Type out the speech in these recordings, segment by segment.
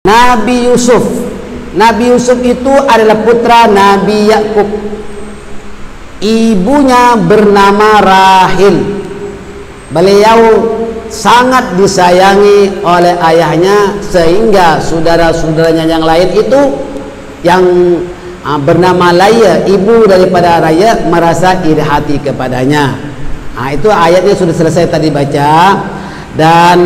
Nabi Yusuf. Nabi Yusuf itu adalah putra Nabi Yakub. Ibunya bernama Rahil. Beliau sangat disayangi oleh ayahnya, sehingga saudara-saudaranya yang lain itu yang bernama Laya, ibu daripada Raya, merasa iri hati kepadanya. Itu ayatnya sudah selesai tadi baca. Dan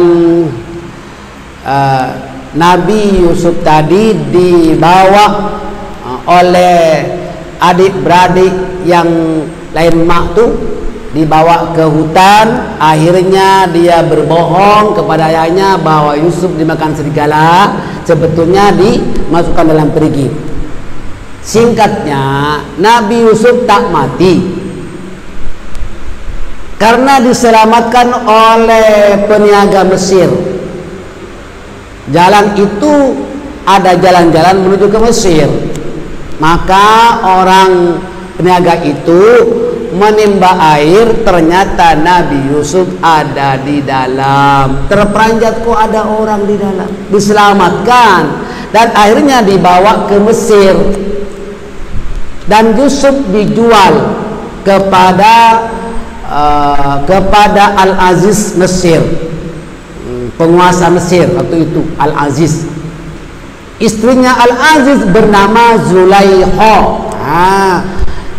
Nabi Yusuf tadi dibawa oleh adik-beradik yang lain mak tuh, dibawa ke hutan. Akhirnya dia berbohong kepada ayahnya bahwa Yusuf dimakan serigala, sebetulnya dimasukkan dalam perigi. Singkatnya, Nabi Yusuf tak mati karena diselamatkan oleh peniaga Mesir. Jalan itu ada jalan-jalan menuju ke Mesir. Maka orang peniaga itu menimba air, ternyata Nabi Yusuf ada di dalam. Terperanjat, kok ada orang di dalam. Diselamatkan dan akhirnya dibawa ke Mesir. Dan Yusuf dijual kepada Al-Aziz Mesir, penguasa Mesir waktu itu, Al-Aziz. Istrinya Al-Aziz bernama Zulaiha.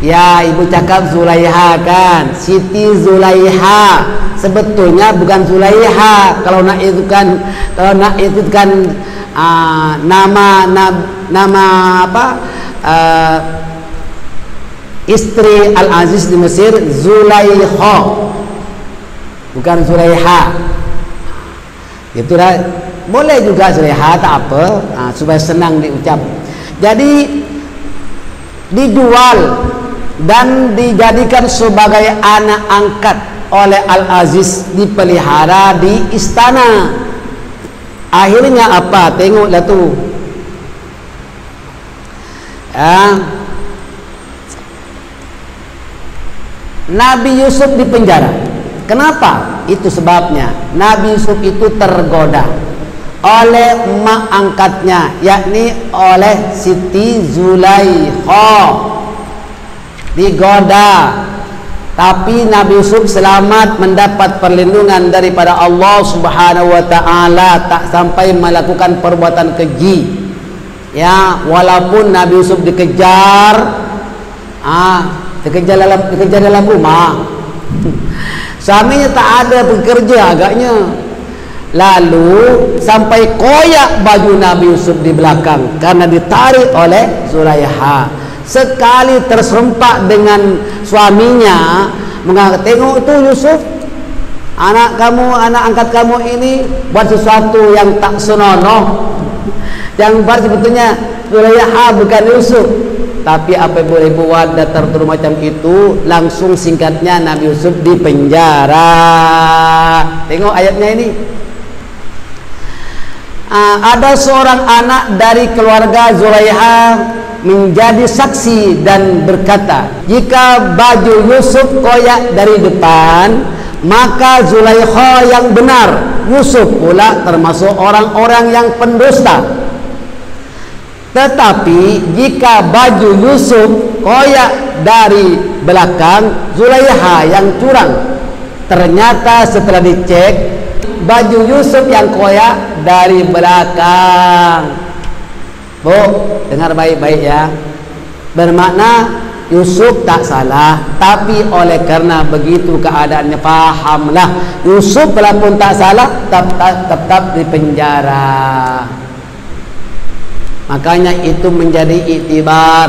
Ya, ibu cakap Zulaiha kan, Siti Zulaiha. Sebetulnya bukan Zulaiha. Kalau nak itu kan nama apa? Istri Al-Aziz di Mesir, Zulaiha, bukan Zulaiha. Itulah, boleh juga Zulaiha, tak apa, supaya senang diucap. Jadi dijual dan dijadikan sebagai anak angkat oleh Al-Aziz, dipelihara di istana. Akhirnya apa? Tengoklah tuh. Nabi Yusuf dipenjara. Kenapa? Itu sebabnya. Nabi Yusuf itu tergoda oleh mak angkatnya, yakni oleh Siti Zulaiha. Digoda. Tapi Nabi Yusuf selamat, mendapat perlindungan daripada Allah Subhanahu wa taala, tak sampai melakukan perbuatan keji. Ya, walaupun Nabi Yusuf dikejar dalam rumah, suaminya tak ada bekerja agaknya, lalu sampai koyak baju Nabi Yusuf di belakang karena ditarik oleh Zulaiha. Sekali terserempak dengan suaminya, mengatakan, tengok itu Yusuf, anak angkat kamu ini buat sesuatu yang tak senonoh. Yang buat sebetulnya Zulaiha, bukan Yusuf. Tapi apa yang boleh buat, datar turun macam itu. Langsung singkatnya Nabi Yusuf dipenjara. Tengok ayatnya ini. Ada seorang anak dari keluarga Zulaiha menjadi saksi dan berkata, jika baju Yusuf koyak dari depan, maka Zulaiha yang benar, Yusuf pula termasuk orang-orang yang pendusta. Tetapi jika baju Yusuf koyak dari belakang, Zulaiha yang curang. Ternyata setelah dicek, baju Yusuf yang koyak dari belakang. Bu, dengar baik-baik ya. Bermakna Yusuf tak salah, tapi oleh karena begitu keadaannya, pahamlah, Yusuf walaupun tak salah, tetap dipenjara. Makanya itu menjadi iktibar.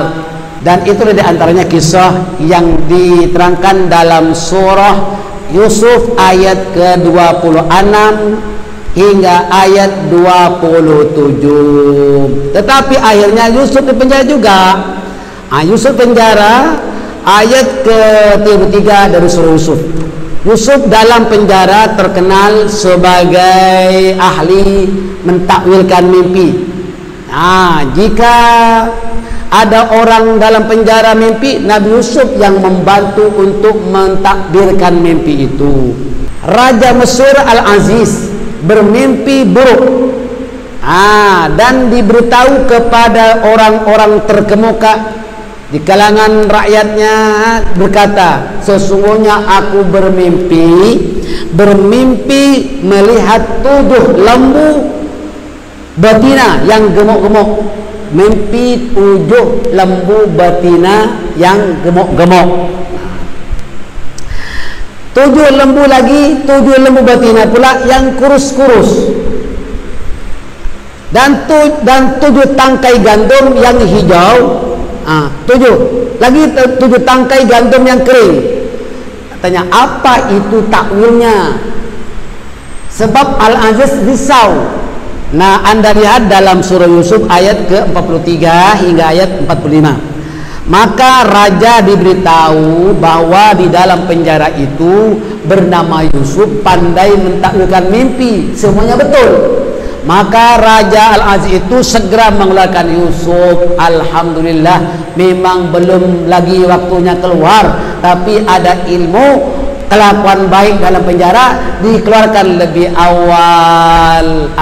Dan itu di antaranya kisah yang diterangkan dalam surah Yusuf ayat ke-26 hingga ayat 27. Tetapi akhirnya Yusuf dipenjara juga. Yusuf penjara, ayat ke-33 dari surah Yusuf. Yusuf dalam penjara terkenal sebagai ahli mentakwilkan mimpi. Jika ada orang dalam penjara mimpi, Nabi Yusuf yang membantu untuk mentakdirkan mimpi itu. Raja Mesir Al-Aziz bermimpi buruk. Dan diberitahu kepada orang-orang terkemuka di kalangan rakyatnya, berkata, sesungguhnya aku bermimpi melihat 7 lembu betina yang gemuk-gemuk. Mimpi 7 lembu betina yang gemuk-gemuk. 7 lembu lagi, 7 lembu betina pula yang kurus-kurus. Dan 7 tangkai gandum yang hijau. 7 lagi, 7 tangkai gandum yang kering. Katanya, apa itu takwilnya? Sebab Al-Aziz risau. Nah, Anda lihat dalam surah Yusuf ayat ke-43 hingga ayat 45. Maka raja diberitahu bahwa di dalam penjara itu bernama Yusuf pandai mentakwilkan mimpi, semuanya betul. Maka Raja Al-Aziz itu segera mengeluarkan Yusuf. Alhamdulillah, memang belum lagi waktunya keluar, tapi ada ilmu kelakuan baik dalam penjara, dikeluarkan lebih awal.